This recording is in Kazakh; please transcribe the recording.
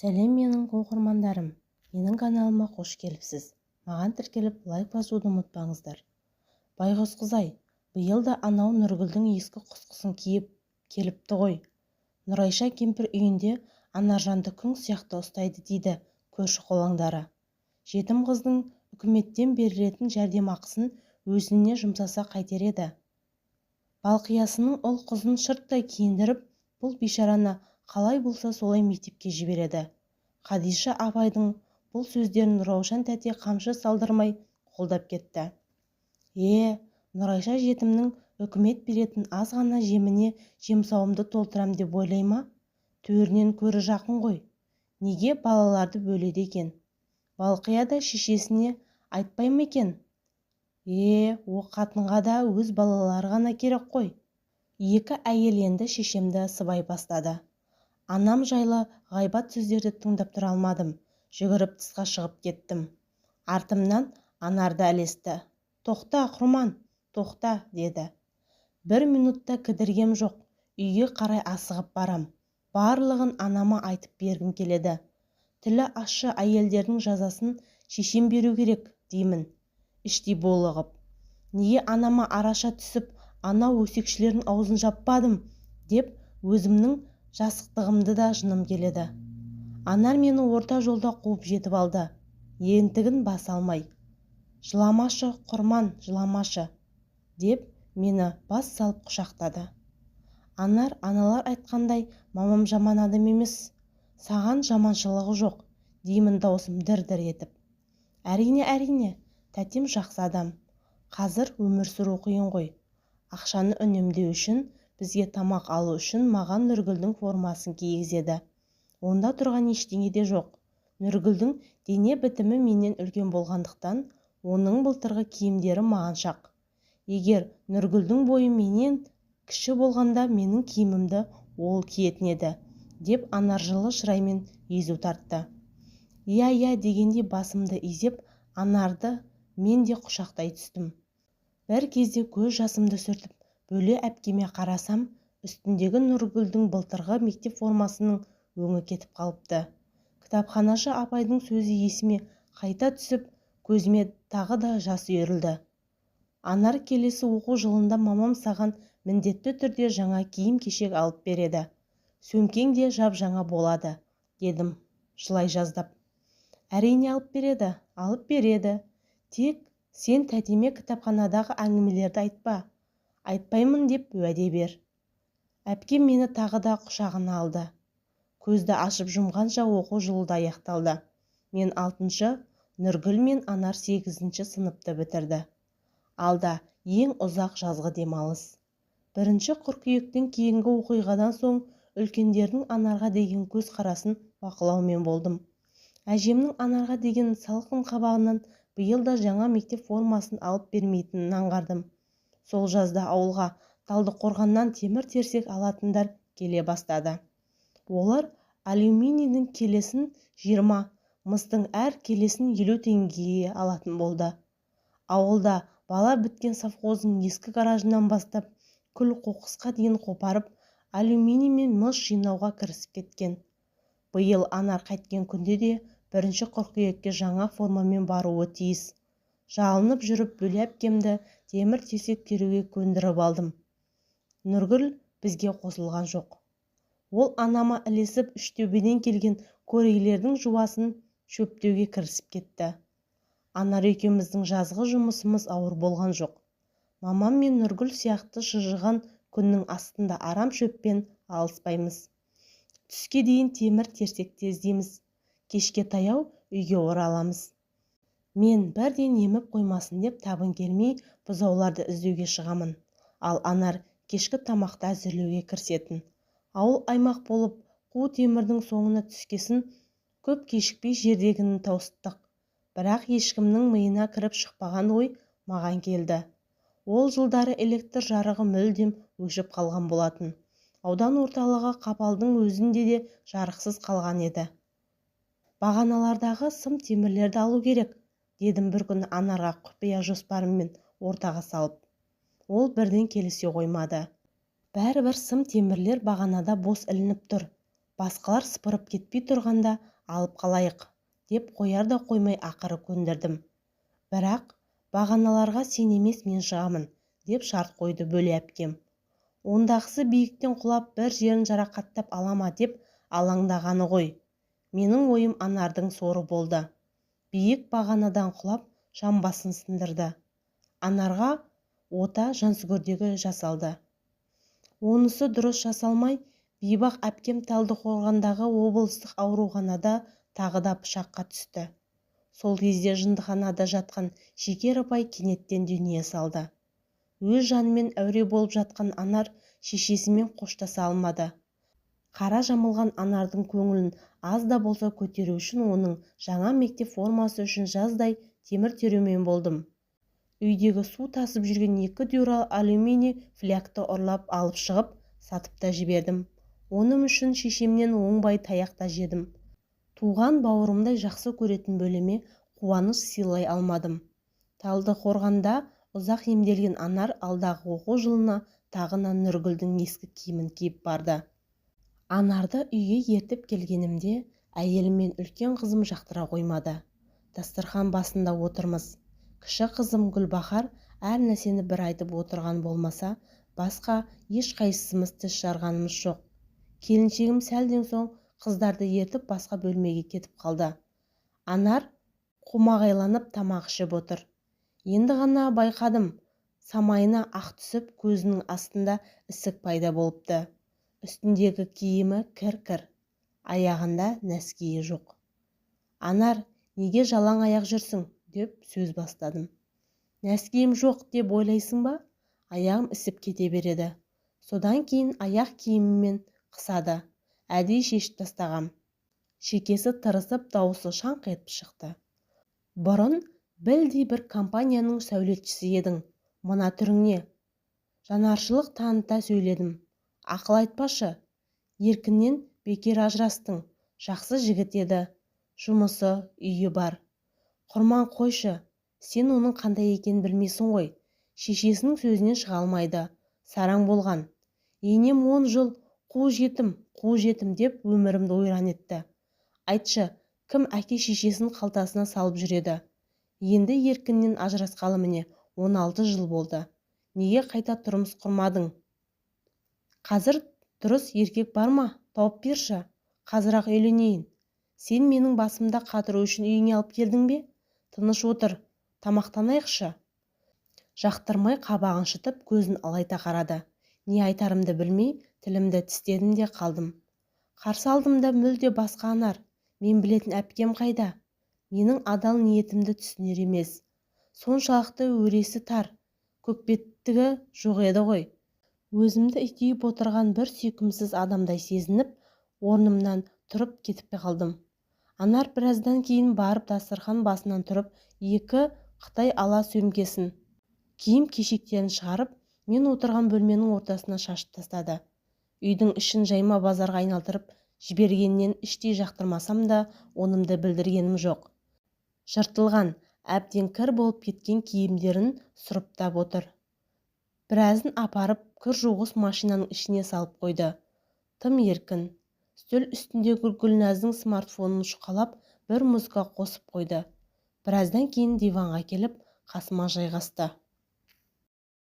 Сәлем менің оқырмандарым, менің каналыма қош келіпсіз. Маған тіркеліп лайк басуды ұмытпаңыздар. Байғұс қыз-ай, биыл да анау Нұргүлдің ескі құсқысын киіп келіпті ғой. Нұрайша кемпір үйінде Анаржанды күң сияқты ұстайды дейді көрші-қолаңдары. Жетім қыздың үкіметтен берілетін жәрдемақысын өзіне жұмсаса қайтер еді. Балқиясының ұл қызын шырттай киіндіріп, бұл бейшараны қалай болса солай мектепке жібереді. Қадиша апайдың бұл сөздерін Раушан тәте қамшы салдырмай қолдап кетті. Нұрайша жетімнің үкімет беретін аз ғана жеміне жемсауымды толтырам деп ойлай ма? Төрінен көрі жақын ғой. Неге балаларды бөледі екен? Балқия да шешесіне айтпай ма екен? О қатынға да өз балалары ғана керек қой. Екі әйел енді шешемді сыбай бастады. Анам жайлы ғайбат сөздерді тыңдап тұра алмадым. Жүгіріп тысқа шығып кеттім. Артымнан Анарды ілесті. Тоқта, Құрман, тоқта, деді. Бір минутта кідіргем жоқ. Үйге қарай асығып барам. Барлығын анама айтып бергім келеді. Тілі ащы әйелдердің жазасын шешем беру керек, деймін. Іштей булығып. Неге анама араша түсіп, анау өсекшілердің аузын жаппадым, деп өзімнің жасықтығымды да жыным келеді. Анар мені орта жолда қуып жетіп алды. Ентігін баса алмай. Жыламашы, Құрман, жыламашы, деп мені бас салып құшақтады. Анар аналар айтқандай мамам жаман адам емес. Саған жаманшылығы жоқ, деймін даусым дір-дір етіп. Әрине, тәтем жақсы адам. Қазір өмір сүру қиын ғой. Ақшаны үнемдеу үшін, бізге тамақ алу үшін маған Нұргүлдің формасын кигізеді. Онда тұрған ештеңе де жоқ. Нұргүлдің дене бітімі менен үлкен болғандықтан, оның былтырғы киімдері маған шақ. Егер Нұргүлдің бойы менен кіші болғанда менің киімімді ол киетін еді, деп Анар жылы шыраймен езу тартты. Иә дегенде басымды изеп, Анарды мен де құшақтай түстім. Бір кезде көз жасымды сүртіп, бөле әпкеме қарасам, үстіндегі Нұргүлдің былтырғы мектеп формасының өңі кетіп қалыпты. Кітапханашы апайдың сөзі есіме қайта түсіп, көзіме тағы да жас үйірілді. Анар келесі оқу жылында мамам саған міндетті түрде жаңа киім-кешек алып береді. Сөмкең де жап-жаңа болады, дедім, жылай жаздап. Әрине алып береді. Тек сен тәтеме кітапханадағы әңгімелерді айтпа. Айтпаймын деп уәде бер. Әпкем мені тағы да құшағына алды. Көзді ашып жұмғанша оқу жылы да аяқталды. Мен 6-шы, Нұргүл мен Анар 8-ші сыныпты бітірді. Алда ең ұзақ жазғы демалыс. 1 қыркүйектен кейінгі оқиғадан соң үлкендердің Анарға деген көз қарасын бақылаумен болдым. Әжемнің Анарға деген салқын қабағынан биыл да жаңа мектеп формасын алып бермейтінін аңғардым. Сол жазда ауылға Талдықорғаннан темір-терсек алатындар келе бастады. Олар алюминийдің келесін 20, мыстың әр келесін 50 теңгеге алатын болды. Ауылда бала біткен совхоздың ескі гаражынан бастап, күл-қоқысқа дейін қопарып, алюминий мен мыс жинауға кірісіп кеткен. Биыл Анар қайткен күнде де 1 қыркүйекке жаңа формамен баруы тиіс. Жалынып жүріп бөле әпкемді темір-тесек теруге көндіріп алдым. Нұргүл бізге қосылған жоқ. Ол анама ілесіп Үштөбеден келген көрейлердің жуасын шөптеуге кірісіп кетті. Анар екеуміздің жазғы жұмысымыз ауыр болған жоқ. Мамам мен Нұргүл сияқты шыжыған күннің астында арам шөппен алыспаймыз. Түске дейін темір-терсекте іздейміз. Кешке таяу үйге ораламыз. Мен бірден еміп қоймасын деп табын келмей бұзауларды іздеуге шығамын. Ал Анар кешкі тамақты әзірлеуге кірісетін. Ауыл аймақ болып, қу темірдің соңына түскесін көп кешікпей жердегіні тауыстық. Бірақ ешкімнің миына кіріп шықпаған ой маған келді. Ол жылдары электр жарығы мүлдем өшіп қалған болатын. Аудан орталығы Қапалдың өзінде де жарықсыз қалған еді. Бағаналардағы сым темірлерді алу керек, дедім бір күні Анарға құпия жоспарыммен ортаға салып. Ол бірден келісе қоймады. Бәрібір сым темірлер бағанада бос ілініп тұр. басқалар сыпырып кетпей тұрғанда алып қалайық деп қояр да қоймай ақыры көндірдім. Бірақ бағаналарға сен емес мен шығамын деп шарт қойды бөле әпкем. Ондағысы биіктен құлап бір жерін жарақаттап алама деп алаңдағаны ғой. Менің ойым Анардың соры болды. Биік бағанадан құлап жамбасын сындырды. Анарға ота жансүгірдегі жасалды. Онысы дұрыс жасалмай, Бейбақ әпкем Талдықорғандағы облыстық ауруханада тағы да пышаққа түсті. Сол кезде жындыханада жатқан Шекер апай кенеттен дүние салды. Өз жанымен әуре болып жатқан Анар шешесімен қоштаса алмады. Қара жамылған Анардың көңілін аз да болса көтеру үшін оның жаңа мектеп формасы үшін жаздай темір терумен болдым. Үйдегі су тасып жүрген 2 дюрал алюминий флягты ұрлап алып шығып, сатып та жібердім. Оным үшін шешемнен оңбай таяқ та жедім. Туған бауырымдай жақсы көретін бөлеме қуаныш сыйлай алмадым. Талдықорғанда ұзақ емделген Анар алдағы оқу жылына тағына Нұргүлдің ескі киімін киіп барды. Анарды үйге ертіп келгенімде әйелім мен үлкен қызым жақтыра қоймады. Дастархан басында отырмыз. Кіші қызым Гүлбахар әр нәрсені бір айтып отырған болмаса, басқа ешқайсымыз тіс жарғанымыз жоқ. Келіншегім сәлден соң қыздарды ертіп басқа бөлмеге кетіп қалды. Анар қомағайланып тамақ ішіп отыр. Енді ғана байқадым, самайына ақ түсіп, көзінің астында ісік пайда болыпты. Үстіндегі киімі кір-кір, аяғында нәскиі жоқ. Анар, неге жалаң аяқ жүрсің? Деп сөз бастадым. Нәскиім жоқ деп ойлайсың ба? Аяғым ісіп кете береді. Содан кейін аяқ киімімен қысады. Әдейі шешіп тастағам. Шекесі тырысып, дауысы шаңқ етіп шықты. Бұрын білдей бір компанияның сәулетшісі едің. Мына түріңне. Жанаршылық таныта сөйледім. Ақыл айтпашы. Еркіннен бекер ажырастың. Жақсы жігіт еді. Жұмысы, үйі бар. Құрман қойшы, сен оның қандай екенін білмейсің ғой. Шешесінің сөзінен шыға алмайды. Сараң болған. Енем 10 жыл қу жетім деп өмірімді ойран етті. Айтшы, кім әке шешесінің қалтасына салып жүреді? Енді еркіннен ажырасқалы міне 16 жыл болды. Неге қайта тұрмыс құрмадың? Қазір дұрыс еркек бар ма? Тауып берші. Қазірақ үйленейін. Сен менің басымда қатыру үшін үйіңе алып келдің бе? Тыныш отыр, тамақтанайықшы. Жақтырмай қабағын шытып, көзін алайта қарады. Не айтарымды білмей, тілімді тістедім де қалдым. Қарсы алдымда мүлде басқа Анар. Мен білетін әпкем қайда? Менің адал ниетімді түсінер емес. Соншалықты өресі тар, көкбеттігі жоқ еді ғой. Өзімді итейіп отырған бір сүйкімсіз адамдай сезініп, орнымнан тұрып кетіп қалдым. Анар біраздан кейін барып дастархан басынан тұрып, 2 Қытай ала сөмкесін, киім кешектерін шығарып, мен отырған бөлменің ортасына шашып тастады. Үйдің ішін жайма базарға айналдырып жібергеннен іштей жақтырмасам да, онымды білдіргенім жоқ. Жыртылған, әбден кір болып кеткен киімдерін сұрыптап отыр. Біразын апарып, кір жуғыш машинаның ішіне салып қойды. Тым еркін. Стөл үстіндегі Гүлназдың смартфонын шұқалап, бір музыка қосып қойды. Біраздан кейін диванға келіп, қасыма жайғасты.